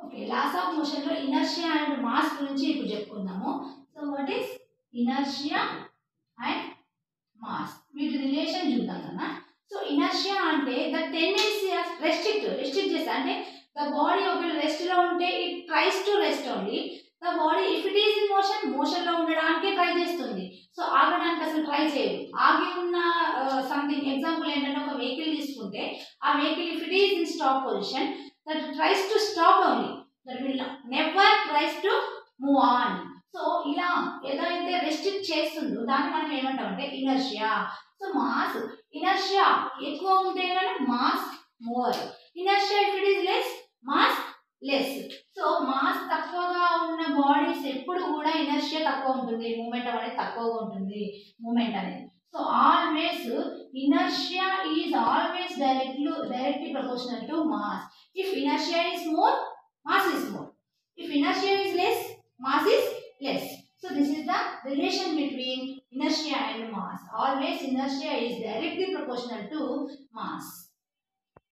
Okay, laws of motion లో inertia and mass గురించి ఇప్పుడు చెప్పుకుందాము. So what is inertia and mass, వీటి రిలేషన్ చూద్దాం కదా. సో ఇనర్షియా అంటే ద టెండెన్సీ ఆఫ్ రెస్ట్రిక్ట్ చేస్తా, అంటే ద బాడీ ఒకవేళ రెస్ట్ లో ఉంటే it tries to rest only. The body if it is in motion లో ఉండడానికి ట్రై చేస్తుంది. సో ఆగడానికి అసలు ట్రై చేయదు. ఆగి ఉన్న సంథింగ్ ఎగ్జాంపుల్ ఏంటంటే ఒక వెహికల్ తీసుకుంటే ఆ vehicle if it is in stop position that tries to stop only, that will never tries to move on. So ఇలా ఏదైతే రెస్ట్రిక్ట్ చేస్తుందో దాన్ని మనం ఏమంటామంటే ఇనర్షియా. సో మాస్ ఇనర్షియా ఎక్కువ ఉంటే కనుక mass more, inertia if it is less mass less. So mass తక్కువగా ఉన్న బాడీస్ ఎప్పుడు కూడా ఇనర్షియా తక్కువ ఉంటుంది, మూమెంట్ అనేది తక్కువగా ఉంటుంది, మూమెంట్ అనేది. So always inertia is always directly proportional to mass. If inertia is more, mass is more. If inertia is less, mass is less. So this is the relation between inertia and mass. Always inertia is directly proportional to mass.